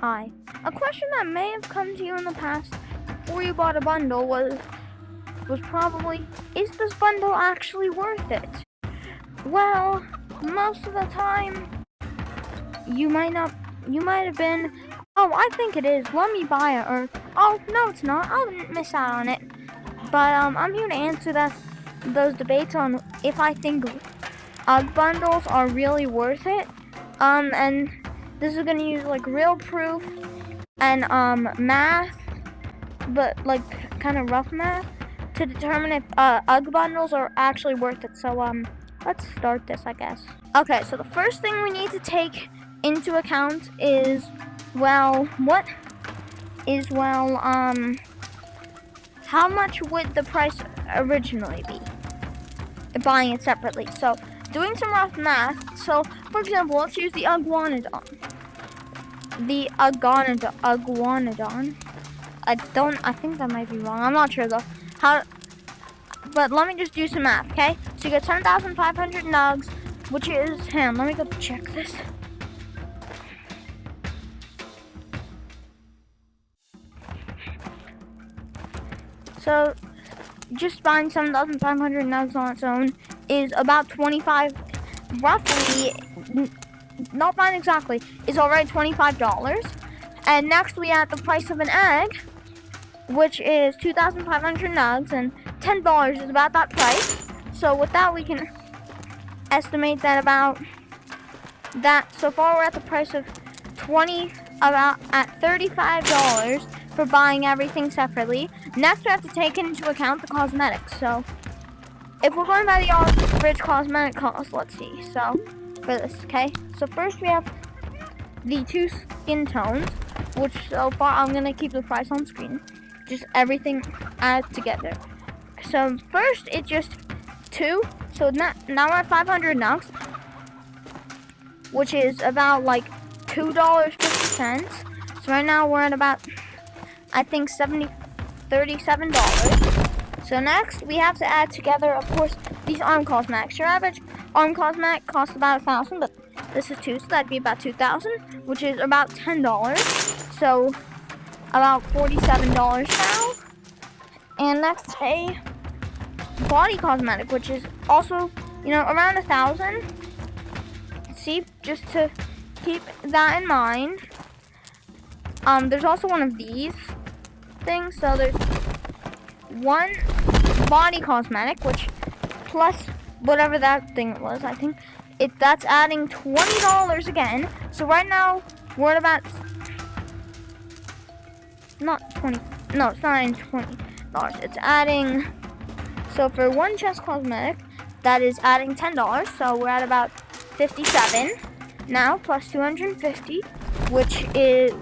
Hi. A question that may have come to you in the past before you bought a bundle was probably, is this bundle actually worth it? Well, most of the time, you might have been, oh, I think it is, let me buy it, or, oh, no, it's not, I'll miss out on it. But I'm here to answer those debates on if I think UGG bundles are really worth it. And this is gonna use like real proof and math, but like kind of rough math, to determine if UGG bundles are actually worth it. So let's start this, I guess. Okay, so the first thing we need to take into account is, how much would the price originally be buying it separately? So doing some rough math, so for example, let's use the Iguanodon. The Iguanodon. I think that might be wrong. I'm not sure though. But let me just do some math, okay? So you get 10,500 nugs, which is, hang on, let me go check this. So just buying 7,500 nugs on its own is about 25, roughly, not buying exactly, is already $25. And next we add the price of an egg, which is 2,500 nugs, and $10 is about that price. So with that, we can estimate that so far we're at the price of at $35 for buying everything separately. Next, we have to take into account the cosmetics. So if we're going by the average cosmetic cost, let's see. So for this, okay. So first we have the 2 skin tones, which so far I'm gonna keep the price on screen. Just everything added together. So first it's just 2. So now we're at 500 nugs, which is about like $2.50. So right now we're at about, I think, $37. So next we have to add together, of course, these arm cosmetics. Your average arm cosmetic costs about $1,000, but this is 2, so that'd be about $2,000, which is about $10. So about $47 now. And next, a body cosmetic, which is also, around $1,000. See, just to keep that in mind. There's also one of these things. So there's one body cosmetic, which plus whatever that thing was, I think that's adding $20 again. So right now we're at about, not 20, no, it's not adding $20. It's adding, so for one chest cosmetic, that is adding $10. So we're at about 57 now, plus 250, which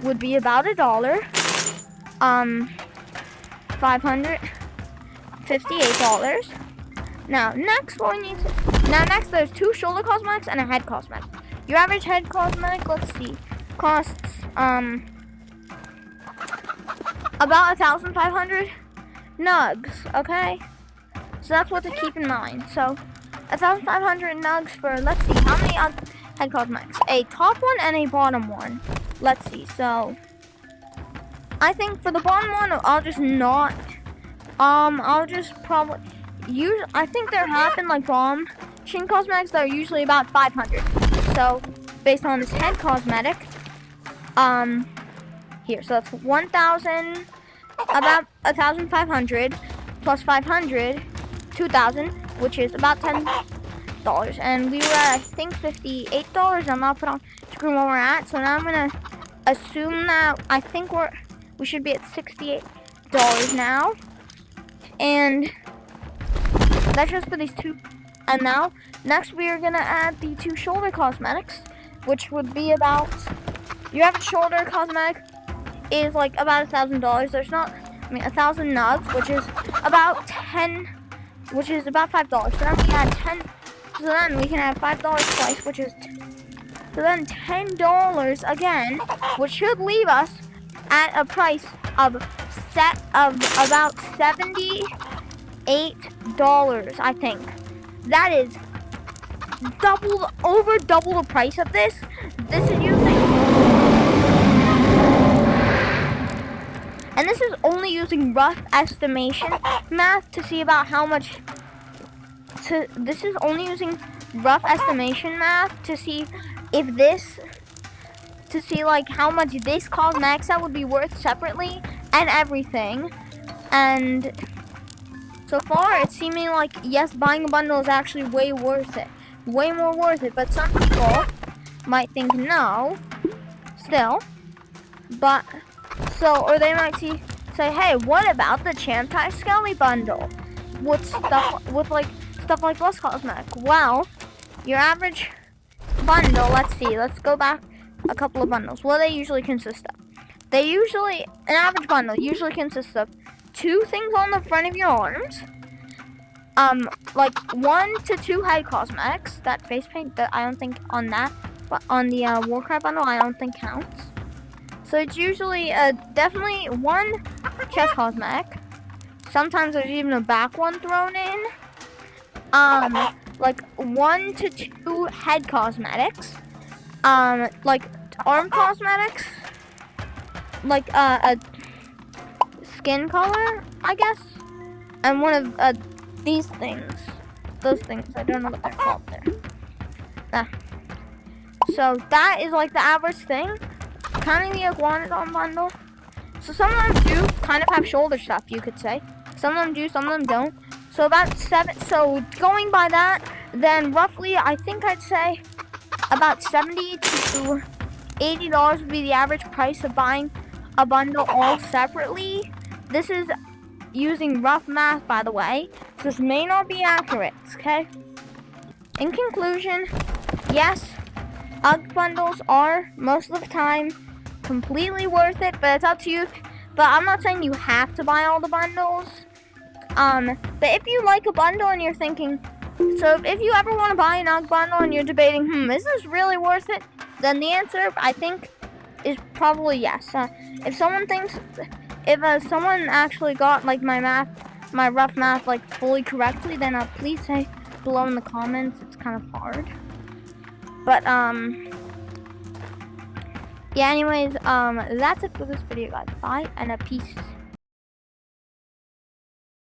would be about $1. $558. Now next there's 2 shoulder cosmetics and a head cosmetic. Your average head cosmetic, let's see, costs about 1,500 nugs, okay? So that's what to keep in mind. So 1,500 nugs for, let's see, how many head cosmetics? A top one and a bottom one. Let's see, so I think for the bottom one, I'll just probably use, I think there have been like bomb shin cosmetics that are usually about 500. So based on this head cosmetic, here, so that's 1,000, about 1,500 plus 500, 2,000, which is about $10. And we were at, I think, $58. I'm not put on screen where we're at. So now I'm gonna assume that I think we should be at $68 now. And that's just for these 2. And now, next we are gonna add the 2 shoulder cosmetics, which would be about, your average shoulder cosmetic is like about $1,000. There's not, 1,000 nugs, which is about $5. So then we add 10. So then we can add $5 twice, which is, so then $10 again, which should leave us at a price of about $78, I think. That is over double the price of this. This is using And this is only using rough estimation math to see about how much. This is only using rough estimation math to see if this. To see like how much this cosmetic set would be worth separately and everything. And so far it's seeming like yes, buying a bundle is actually way worth it. Way more worth it. But some people might think no. Still. But or they might say, hey, what about the Chantai Skelly bundle? With stuff like Bless Cosmetic. Well, your average bundle, let's see, let's go back a couple of bundles. What do they usually consist of? An average bundle usually consists of 2 things on the front of your arms. Like 1 to 2 head cosmetics. That face paint, that I don't think on that, but on the Warcry bundle, I don't think counts. So it's usually definitely 1 chest cosmetic. Sometimes there's even a back one thrown in. Like 1 to 2 head cosmetics. Like arm cosmetics. Like a skin color, I guess. And one of these things. Those things. I don't know what they're called there. So that is like the average thing. Kind of the Iguanodon bundle. So some of them do kind of have shoulder stuff, you could say. Some of them do, some of them don't. So about 7. So going by that, then roughly, I think I'd say about $70 to $80 would be the average price of buying a bundle all separately. This is using rough math, by the way. So this may not be accurate, okay? In conclusion, yes, UGG bundles are most of the time completely worth it, but it's up to you. But I'm not saying you have to buy all the bundles. But if you like a bundle and you're thinking, so if you ever want to buy an UGG bundle and you're debating, is this really worth it? Then the answer, I think, is probably yes. If someone actually got like my rough math like fully correctly, then please say below in the comments. It's kind of hard. But yeah, anyways, that's it for this video, guys. Bye and a peace.